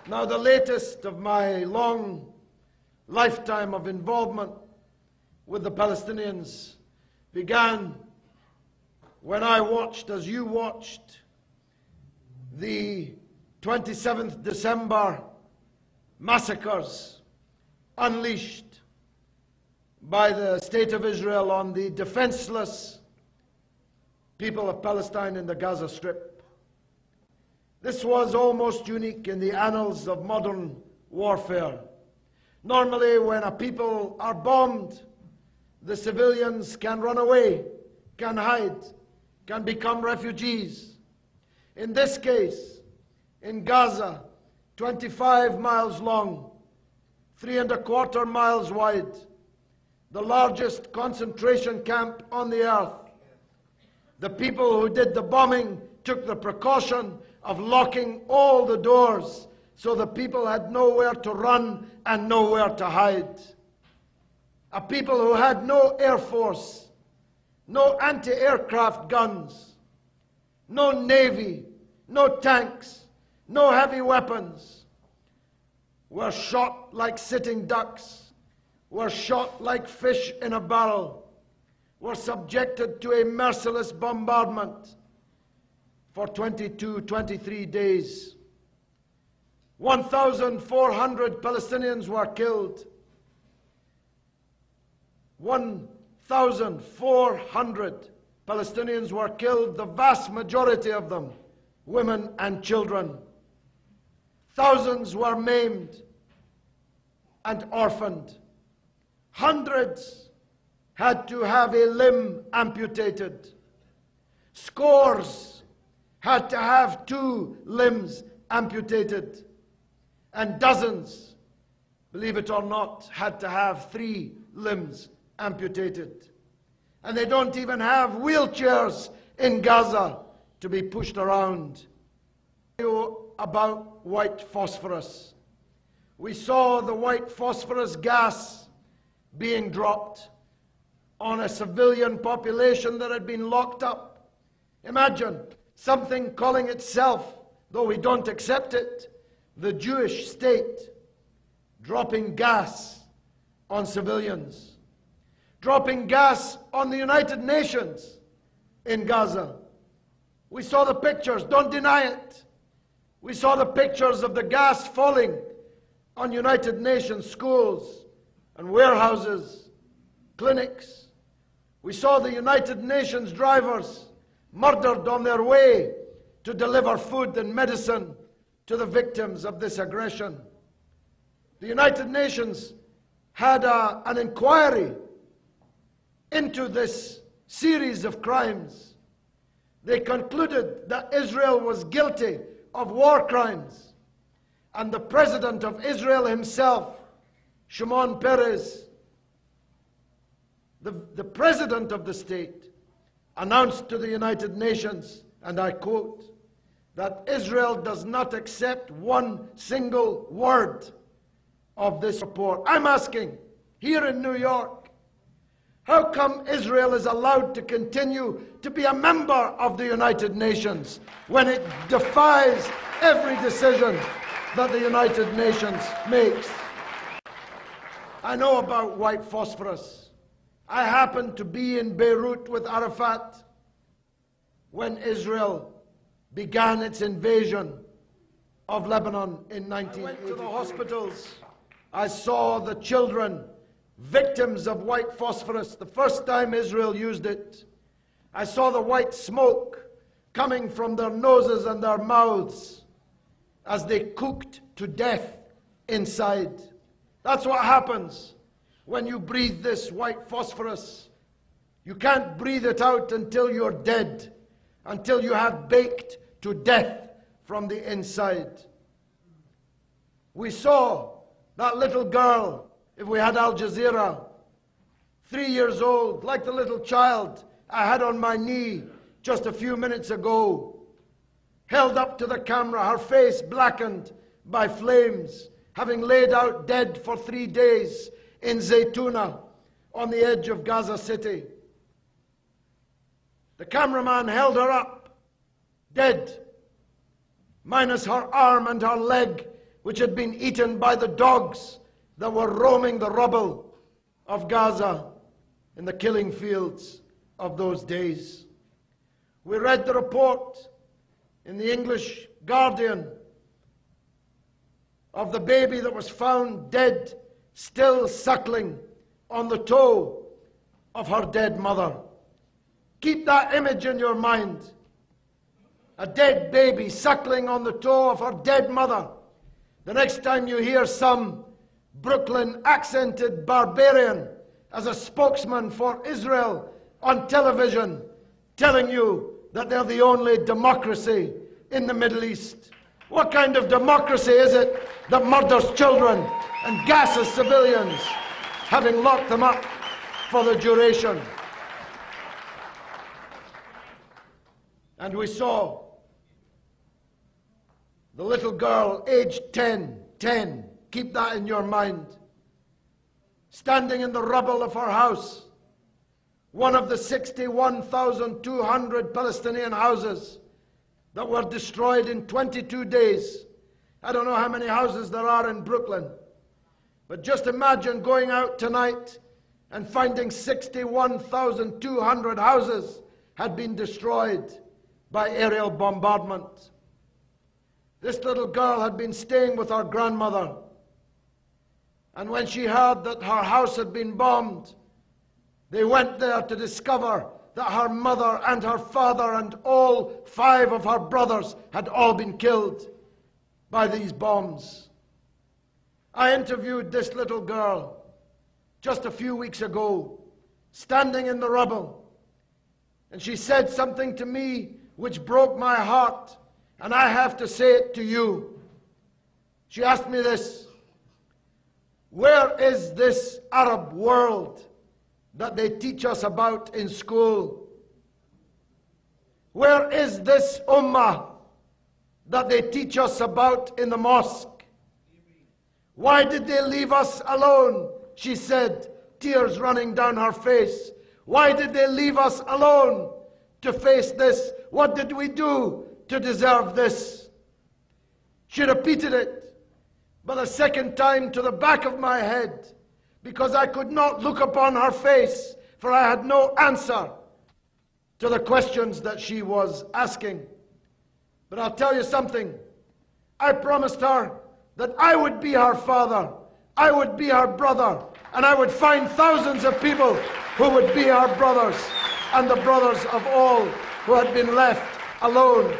Now, the latest of my long lifetime of involvement with the Palestinians began when I watched, as you watched, the 27th December massacres unleashed by the State of Israel on the defenseless people of Palestine in the Gaza Strip. This was almost unique in the annals of modern warfare. Normally, when a people are bombed, the civilians can run away, can hide, can become refugees. In this case, in Gaza, 25 miles long, 3¼ miles wide, the largest concentration camp on the earth, the people who did the bombing took the precaution of locking all the doors so the people had nowhere to run and nowhere to hide. A people who had no air force, no anti-aircraft guns, no navy, no tanks, no heavy weapons, were shot like sitting ducks, were shot like fish in a barrel, were subjected to a merciless bombardment for 22, 23 days. 1,400 Palestinians were killed. 1,400 Palestinians were killed, the vast majority of them women and children. Thousands were maimed and orphaned. Hundreds had to have a limb amputated. Scores had to have 2 limbs amputated. And dozens, believe it or not, had to have 3 limbs amputated. And they don't even have wheelchairs in Gaza to be pushed around. About white phosphorus. We saw the white phosphorus gas being dropped on a civilian population that had been locked up. Imagine something calling itself, though we don't accept it, the Jewish state, dropping gas on civilians, dropping gas on the United Nations in Gaza. We saw the pictures, don't deny it. We saw the pictures of the gas falling on United Nations schools and warehouses, clinics. We saw the United Nations drivers murdered on their way to deliver food and medicine to the victims of this aggression. The United Nations had an inquiry into this series of crimes. They concluded that Israel was guilty of war crimes. And the President of Israel himself, Shimon Peres, the President of the state, announced to the United Nations, and I quote, that Israel does not accept one single word of this report. I'm asking, here in New York, how come Israel is allowed to continue to be a member of the United Nations when it defies every decision that the United Nations makes? I know about white phosphorus. I happened to be in Beirut with Arafat when Israel began its invasion of Lebanon in 1980. I went to the hospitals. I saw the children, victims of white phosphorus, the first time Israel used it. I saw the white smoke coming from their noses and their mouths as they cooked to death inside. That's what happens when you breathe this white phosphorus. You can't breathe it out until you're dead, until you have baked to death from the inside. We saw that little girl, if we had Al Jazeera, 3 years old, like the little child I had on my knee just a few minutes ago, held up to the camera, her face blackened by flames, having laid out dead for 3 days in Zaytuna on the edge of Gaza City. The cameraman held her up, dead, minus her arm and her leg which had been eaten by the dogs that were roaming the rubble of Gaza in the killing fields of those days. We read the report in the English Guardian of the baby that was found dead, still suckling on the toe of her dead mother. Keep that image in your mind. A dead baby suckling on the toe of her dead mother. The next time you hear some Brooklyn accented barbarian as a spokesman for Israel on television telling you that they're the only democracy in the Middle East. What kind of democracy is it that murders children and gasses civilians, having locked them up for the duration? And we saw the little girl, aged 10, keep that in your mind, standing in the rubble of her house, one of the 61,200 Palestinian houses that were destroyed in 22 days. I don't know how many houses there are in Brooklyn, but just imagine going out tonight and finding 61,200 houses had been destroyed by aerial bombardment. This little girl had been staying with her grandmother, and when she heard that her house had been bombed, they went there to discover that her mother and her father and all 5 of her brothers had all been killed by these bombs. I interviewed this little girl just a few weeks ago, standing in the rubble, and she said something to me which broke my heart, and I have to say it to you. She asked me this: where is this Arab world that they teach us about in school? Where is this Ummah that they teach us about in the mosque? Why did they leave us alone? She said, tears running down her face. Why did they leave us alone to face this? What did we do to deserve this? She repeated it, but a second time to the back of my head, because I could not look upon her face, for I had no answer to the questions that she was asking. But I'll tell you something. I promised her that I would be her father, I would be her brother, and I would find thousands of people who would be her brothers and the brothers of all who had been left alone